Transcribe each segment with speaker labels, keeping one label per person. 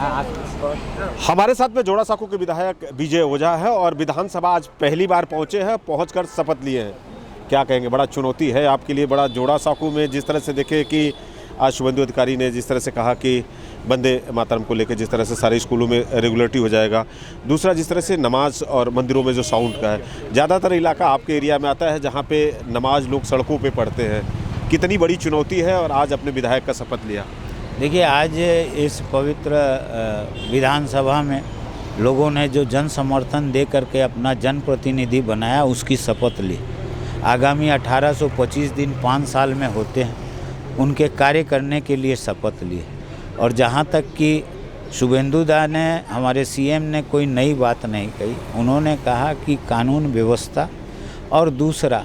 Speaker 1: हमारे साथ में जोड़ा साँको के विधायक विजय ओझा है और विधानसभा आज पहली बार पहुंचे हैं, पहुंचकर शपथ लिए हैं। क्या कहेंगे, बड़ा चुनौती है आपके लिए, बड़ा जोड़ा साँको में जिस तरह से देखे कि आज शुभेंदु अधिकारी ने जिस तरह से कहा कि वंदे मातरम को लेकर जिस तरह से सारे स्कूलों में रेगुलरिटी हो जाएगा, दूसरा जिस तरह से नमाज और मंदिरों में जो साउंड का है, ज़्यादातर इलाका आपके एरिया में आता है जहाँ पे नमाज लोग सड़कों पे पढ़ते हैं, कितनी बड़ी चुनौती है और आज अपने विधायक का शपथ लिया।
Speaker 2: देखिए, आज इस पवित्र विधानसभा में लोगों ने जो जन समर्थन दे करके अपना जनप्रतिनिधि बनाया, उसकी शपथ ली। आगामी 1825 दिन 5 साल में होते हैं, उनके कार्य करने के लिए शपथ लिए। और जहाँ तक कि शुभेंदु दा ने, हमारे सीएम ने कोई नई बात नहीं कही। उन्होंने कहा कि कानून व्यवस्था और दूसरा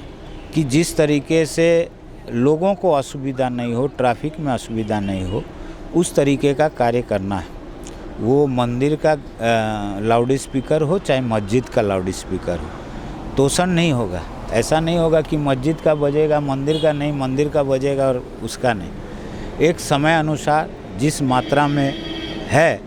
Speaker 2: कि जिस तरीके से लोगों को असुविधा नहीं हो, ट्रैफिक में असुविधा नहीं हो, उस तरीके का कार्य करना है। वो मंदिर का लाउड स्पीकर हो चाहे मस्जिद का लाउड स्पीकर हो, तोषण नहीं होगा। ऐसा नहीं होगा कि मस्जिद का बजेगा मंदिर का नहीं, मंदिर का बजेगा और उसका नहीं। एक समय अनुसार जिस मात्रा में है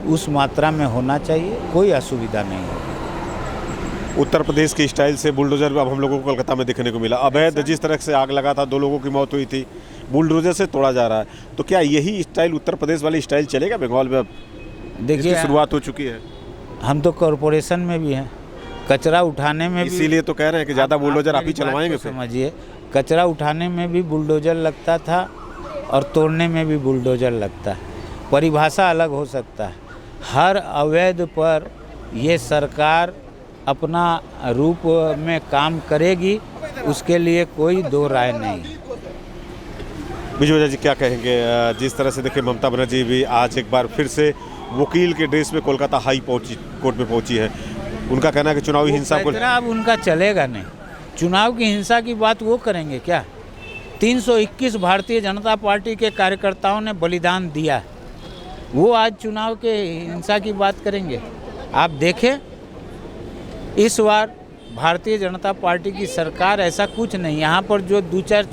Speaker 2: उस मात्रा में होना चाहिए, कोई असुविधा नहीं होगी।
Speaker 1: उत्तर प्रदेश के स्टाइल से बुलडोजर अब हम लोगों को कोलकाता में देखने को मिला। अवैध जिस तरह से आग लगा था, 2 लोगों की मौत हुई थी, बुलडोजर से तोड़ा जा रहा है। तो क्या यही स्टाइल, उत्तर प्रदेश वाली स्टाइल चलेगा बंगाल में? अब देखिए, शुरुआत हो चुकी है।
Speaker 2: हम तो कॉरपोरेशन में भी हैं, कचरा उठाने में भी,
Speaker 1: इसीलिए तो कह रहे हैं कि ज़्यादा बुलडोजर आप ही चलवाएंगे।
Speaker 2: समझिए, कचरा उठाने में भी बुलडोजर लगता था और तोड़ने में भी बुलडोजर लगता है। परिभाषा अलग हो सकता है। हर अवैध पर ये सरकार अपना रूप में काम करेगी, उसके लिए कोई दो राय नहीं।
Speaker 1: विजय ओझा जी, क्या कहेंगे? जिस तरह से देखिए, ममता बनर्जी भी आज एक बार फिर से वकील के ड्रेस में कोलकाता हाई कोर्ट में पहुंची है। उनका कहना है कि चुनावी हिंसा को
Speaker 2: अब उनका चलेगा नहीं। चुनाव की हिंसा की बात वो करेंगे क्या? 321 भारतीय जनता पार्टी के कार्यकर्ताओं ने बलिदान दिया, वो आज चुनाव के हिंसा की बात करेंगे? आप देखें, इस बार भारतीय जनता पार्टी की सरकार, ऐसा कुछ नहीं। यहाँ पर जो 2-4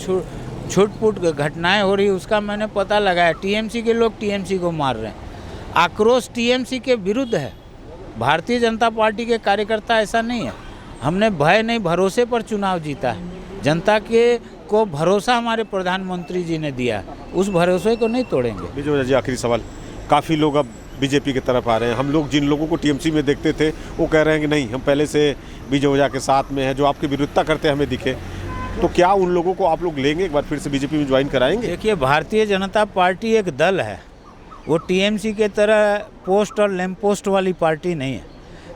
Speaker 2: छूट-फूट घटनाएं हो रही, उसका मैंने पता लगाया। टीएमसी के लोग टीएमसी को मार रहे हैं। आक्रोश टीएमसी के विरुद्ध है। भारतीय जनता पार्टी के कार्यकर्ता ऐसा नहीं है। हमने भय नहीं, भरोसे पर चुनाव जीता है। जनता के को भरोसा हमारे प्रधानमंत्री जी ने दिया, उस भरोसे को नहीं तोड़ेंगे।
Speaker 1: विजय ओझा जी, आखिरी सवाल। काफ़ी लोग अब बीजेपी की तरफ आ रहे हैं। हम लोग जिन लोगों को टीएमसी में देखते थे, वो कह रहे हैं कि नहीं, हम पहले से विजय ओझा के साथ में हैं, जो आपकी विरोधिता करते हमें दिखे। तो क्या उन लोगों को आप लोग लेंगे, एक बार फिर से बीजेपी में ज्वाइन कराएंगे?
Speaker 2: देखिए, भारतीय जनता पार्टी एक दल है, वो टीएमसी के तरह पोस्ट और लैंप पोस्ट वाली पार्टी नहीं है।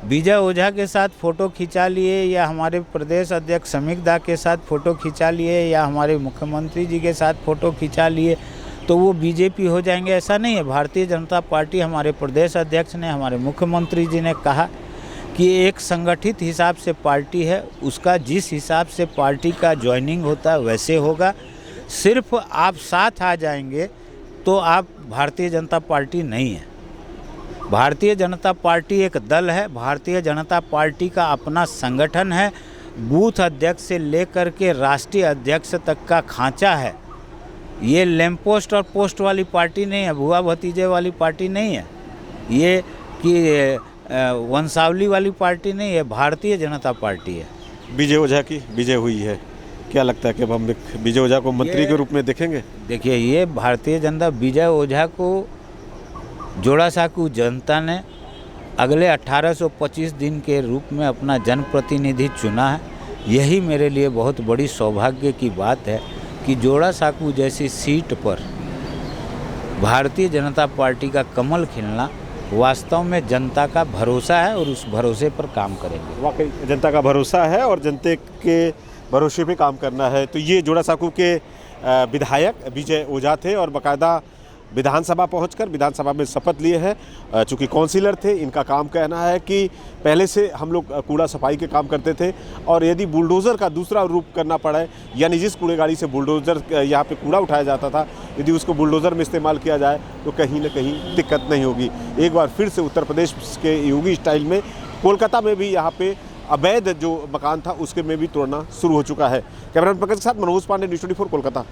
Speaker 2: विजय ओझा के साथ फ़ोटो खिंचा लिए या हमारे प्रदेश अध्यक्ष समीक दा के साथ फ़ोटो खिंचा लिए या हमारे मुख्यमंत्री जी के साथ फ़ोटो खिंचा लिए तो वो बीजेपी हो जाएंगे, ऐसा नहीं है। भारतीय जनता पार्टी, हमारे प्रदेश अध्यक्ष ने, हमारे मुख्यमंत्री जी ने कहा कि एक संगठित हिसाब से पार्टी है, उसका जिस हिसाब से पार्टी का ज्वाइनिंग होता है वैसे होगा। सिर्फ आप साथ आ जाएंगे तो आप भारतीय जनता पार्टी नहीं है। भारतीय जनता पार्टी एक दल है। भारतीय जनता पार्टी का अपना संगठन है। बूथ अध्यक्ष से लेकर के राष्ट्रीय अध्यक्ष तक का खांचा है। ये लैंप पोस्ट और पोस्ट वाली पार्टी नहीं है, भुआ भतीजे वाली पार्टी नहीं है, ये कि वंशावली वाली पार्टी नहीं है। भारतीय जनता पार्टी है।
Speaker 1: विजय ओझा की विजय हुई है, क्या लगता है कि अब हम विजय ओझा को मंत्री के रूप में देखेंगे?
Speaker 2: देखिए, ये भारतीय जनता, विजय ओझा को जोड़ा साँको जनता ने अगले 1825 दिन के रूप में अपना जनप्रतिनिधि चुना है। यही मेरे लिए बहुत बड़ी सौभाग्य की बात है कि जोड़ा साँको जैसी सीट पर भारतीय जनता पार्टी का कमल खिलना वास्तव में जनता का भरोसा है और उस भरोसे पर काम करेंगे।
Speaker 1: वाकई जनता का भरोसा है और जनता के भरोसे पे काम करना है। तो ये जोड़ा साँको के विधायक विजय ओझा थे और बाकायदा विधानसभा पहुंचकर विधानसभा में शपथ लिए हैं। चूँकि काउंसिलर थे, इनका काम कहना है कि पहले से हम लोग कूड़ा सफाई के काम करते थे और यदि बुलडोज़र का दूसरा रूप करना पड़े, यानी जिस कूड़े गाड़ी से बुलडोज़र यहाँ पे कूड़ा उठाया जाता था, यदि उसको बुलडोज़र में इस्तेमाल किया जाए तो कहीं ना कहीं दिक्कत नहीं होगी। एक बार फिर से उत्तर प्रदेश के योगी स्टाइल में कोलकाता में भी यहाँ पे अवैध जो मकान था उसके में भी तोड़ना शुरू हो चुका है। कैमरामैन पंकज के साथ मनोज पांडे, न्यूज़ 24 कोलकाता।